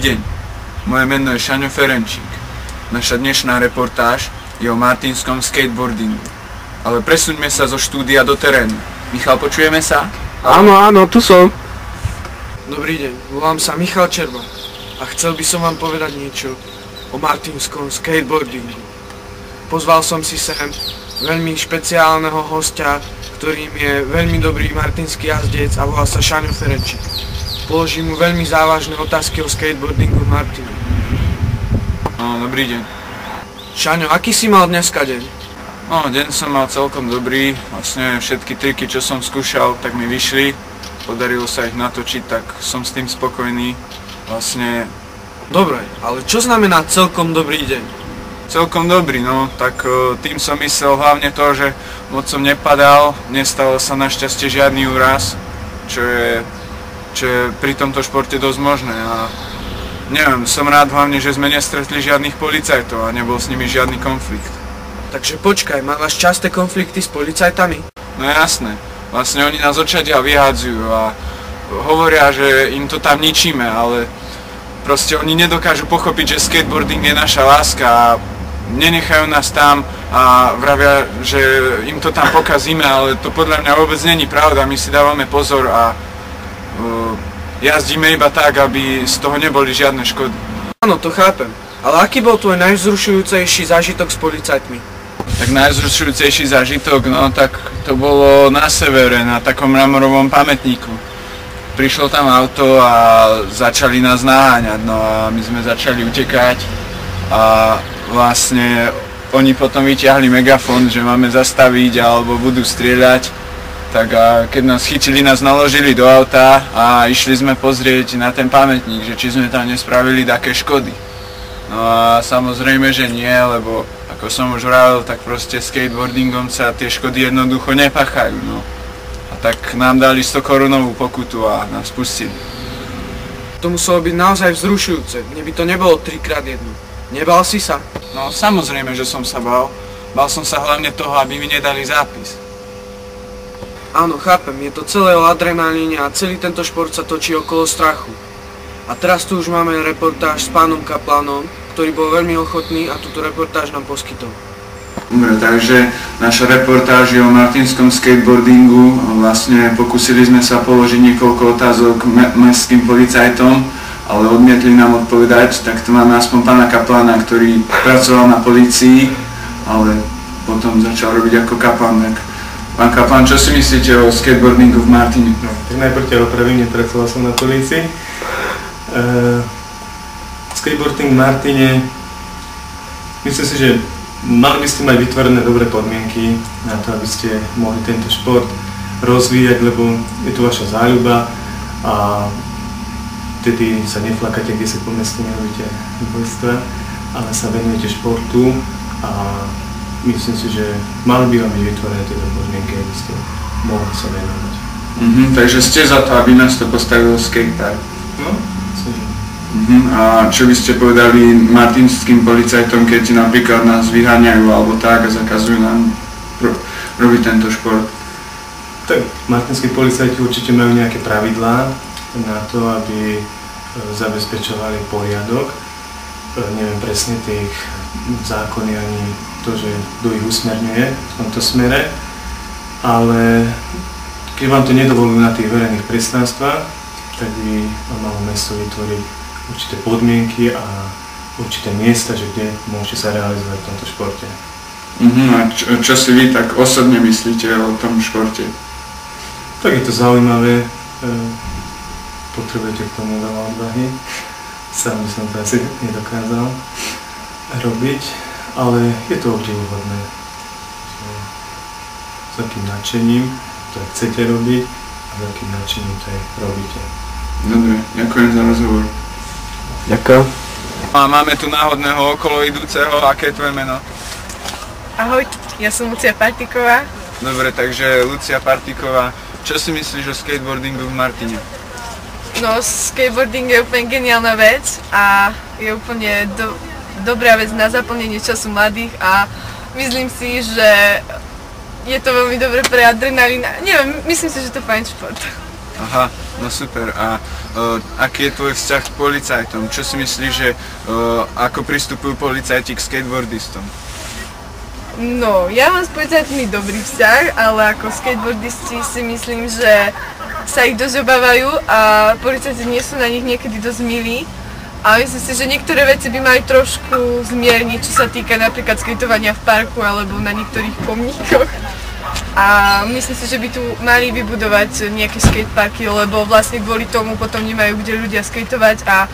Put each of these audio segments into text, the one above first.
deň, moje meno je Šaňo Ferenčík. Naša dnešná reportáž je o martinskom skateboardingu. Ale presuňme sa zo štúdia do terénu. Michal, počujeme sa? Áno, tu som. Dobrý deň, volám sa Michal Čerba a chcel by som vám povedať niečo o martinskom skateboardingu. Pozval som si sem veľmi špeciálneho hostia, ktorým je veľmi dobrý martinský jazdec a volá sa Šaňo Ferenčík. Položím mu veľmi závažné otázky o skateboardingu v Martine. Dobrý deň. Šaňo, aký si mal dneska deň? Deň som mal celkom dobrý. Vlastne všetky triky, čo som skúšal, tak mi vyšli. Podarilo sa ich natočiť, tak som s tým spokojný. Vlastne... Dobre, ale čo znamená celkom dobrý deň? Celkom dobrý, tak tým som myslel hlavne to, že moc som nepadal, nestalo sa našťastie žiadny úraz, čo je pri tomto športe dosť možné a neviem, som rád hlavne, že sme nestretli žiadnych policajtov a nebol s nimi žiadny konflikt. Takže počkaj, máš časté konflikty s policajtami? No jasné, vlastne oni nás odčadia vyhádzajú a hovoria, že im to tam ničíme, ale proste oni nedokážu pochopiť, že skateboarding je naša láska a nenechajú nás tam a vravia, že im to tam pokazíme, ale to podľa mňa vôbec není pravda, my si dávame pozor a jazdíme iba tak, aby z toho neboli žiadne škody. Áno, to chápem. Ale aký bol tvoj najvzrušujúcejší zážitok s policajtmi? Tak najvzrušujúcejší zážitok, tak to bolo na severe, na takom mramorovom pamätníku. Prišlo tam auto a začali nás naháňať, a my sme začali utekať a vlastne oni potom vyťahli megafón, že máme zastaviť alebo budú strieľať. Tak a keď nás chytili, nás naložili do auta a išli sme pozrieť na ten pamätník, že či sme tam nespravili také škody. No a samozrejme, že nie, lebo ako som už hovoril, tak proste skateboardingom sa tie škody jednoducho nepáchajú. A tak nám dali 100 korunovú pokutu a nás pustili. To muselo byť naozaj vzrušujúce, mne by to nebolo 3x1. Nebal si sa? No samozrejme, že som sa bál. Bál som sa hlavne toho, aby mi nedali zápis. Áno, chápem, je to celé o adrenalíne a celý tento šport sa točí okolo strachu. A teraz tu už máme reportáž s pánom Kaplanom, ktorý bol veľmi ochotný a túto reportáž nám poskytol. Dobre, takže naša reportáž je o martinskom skateboardingu. Vlastne pokúsili sme sa položiť niekoľko otázok mestským policajtom, ale odmietli nám odpovedať, tak tu máme aspoň pána Kaplana, ktorý pracoval na polícii, ale potom začal robiť ako kaplan. Pán Kaplan, čo si myslíte o skateboardingu v Martine? Tak najprv ťa opravím, nepracoval som na polícii. Skateboarding v Martine, myslím si, že mali by ste mať vytvorené dobré podmienky na to, aby ste mohli tento šport rozvíjať, lebo je tu vaša záľuba a vtedy sa neflakáte, kde sa po meste nerobíte bojstva, ale sa venujete športu a myslím si, že mali by vám byť vytvorené tieto podmienky, aby ste mohli sa venovať. Takže ste za to, aby nás to postavilo skatepark? No, myslím, že. A čo by ste povedali martinským policajtom, keď napríklad nás vyháňajú alebo tak a zakazujú nám robiť tento šport? Tak martinskí policajti určite majú nejaké pravidlá na to, aby zabezpečovali poriadok. Neviem presne tých zákony ani to, že kto ich usmerňuje v tomto smere, ale keď vám to nedovolujú na tých verejných priestranstvách, tak by malo mesto vytvoriť určité podmienky a určité miesta, že kde môžete sa realizovať v tomto športe. A čo si vy tak osobne myslíte o tom športe? Tak je to zaujímavé, potrebujete k tomu veľa odvahy. Sám by som to asi nedokázal robiť, ale je to obdivuhodné. S akým nadšením to aj chcete robiť a s akým nadšením to aj robíte. Dobre, ďakujem za rozhovor. Ďakujem. A máme tu náhodného okolo idúceho, aké je tvoje meno? Ahoj, ja som Lucia Partiková. Dobre, takže Lucia Partiková, čo si myslíš o skateboardingu v Martine? No, skateboarding je úplne geniálna vec a je úplne dobrá vec na zaplnenie času mladých a myslím si, že je to veľmi dobré pre adrenalín. Neviem, myslím si, že to je fajn šport. Aha, no super. A aký je tvoj vzťah k policajtom? Čo si myslíš, že ako pristupujú policajti k skateboardistom? No, ja mám s policajtmi dobrý vzťah, ale ako skateboardisti si myslím, že sa ich dosť obávajú a policajti nie sú na nich niekedy dosť milí. A myslím si, že niektoré veci by mali trošku zmierniť, čo sa týka napríklad skateovania v parku alebo na niektorých pomníkoch. A myslím si, že by tu mali vybudovať nejaké skateparky, lebo vlastne kvôli tomu potom nemajú kde ľudia skateovať a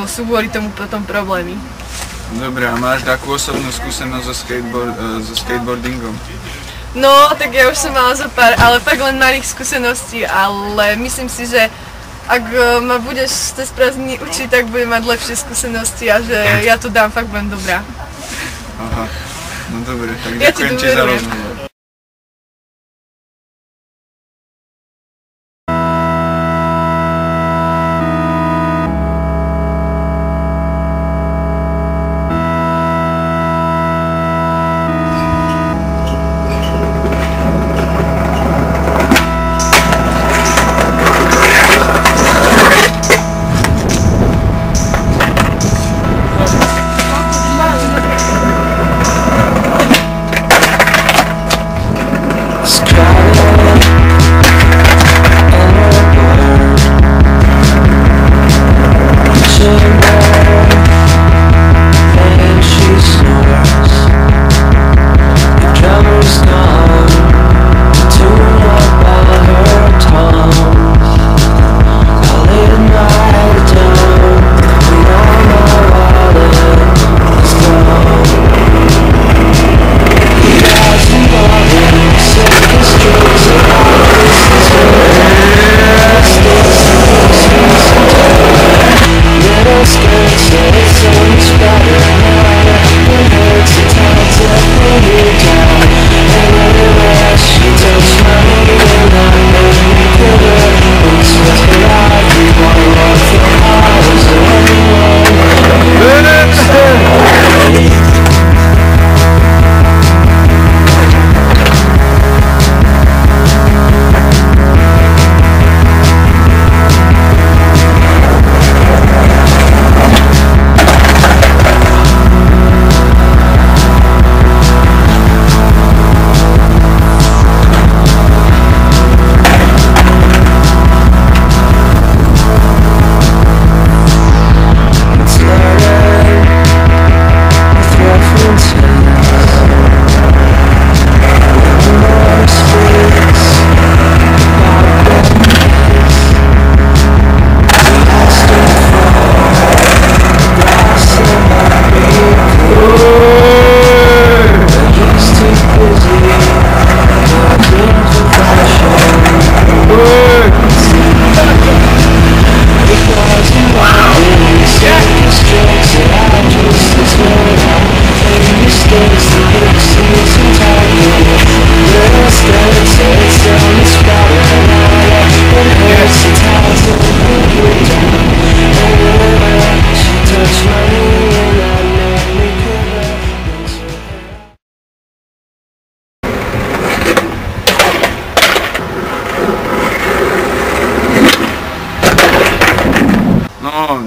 sú kvôli tomu potom problémy. Dobre, a máš takú osobnú skúsenosť so skateboardingom? No, tak ja už som mala zo pár, ale fakt len malých skúseností, ale myslím si, že ak ma budeš cez prázdniny učiť, tak budem mať lepšie skúsenosti a že ja to dám, fakt budem dobrá. Aha, no dobre, tak Ja ďakujem ti za rozhovor.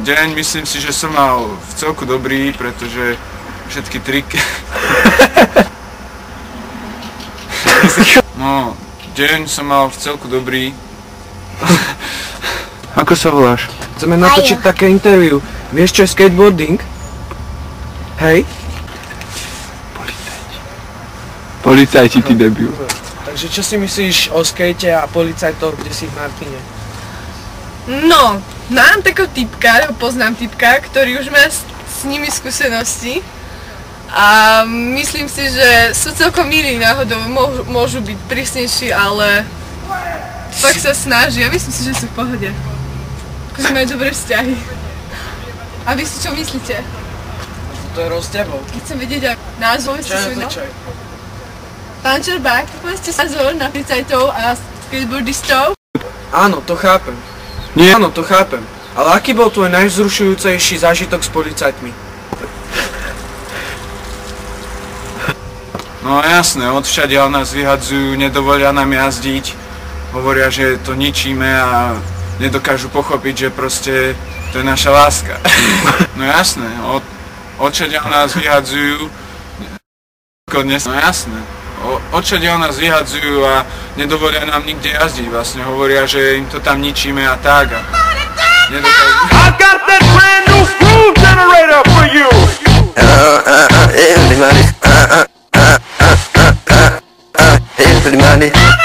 Deň myslím si, že som mal v celku dobrý, pretože všetky triky... No, deň som mal v celku dobrý. Ako sa voláš? Chceme natočiť také interview. Vieš, čo je skateboarding? Hej? Policajti, ty debil. Takže čo si myslíš o skate a policajtoch, kde si v Martine? No, mám takého typka, poznám typka, ktorý už má s nimi skúsenosti a myslím si, že sú celkom milí náhodou, môžu byť prísnejší, ale fakt sa snažia, myslím si, že sú v pohode. Akože majú dobré vzťahy. A vy si čo myslíte? To je roztebou. Keď chcem vedieť názor, Čo je na to? Pán Čerbák, povedzte názor na policajtov a skateboardistov? Áno, to chápem. Nie. Áno, to chápem. Ale aký bol tvoj najvzrušujúcejší zážitok s policajtmi? No jasné, odvšadiaľ nás vyhadzujú, nedovolia nám jazdiť. hovoria, že to ničíme a nedokážu pochopiť, že proste to je naša láska. No jasné, odčadiaľ nás vyhadzujú, no jasné, odčadiaľ nás vyhadzujú a nedovolia nám nikde jazdiť, vlastne hovoria, že im to tam ničíme a tak a nedokážu. I got that brand new groove generator for you! Everybody, everybody.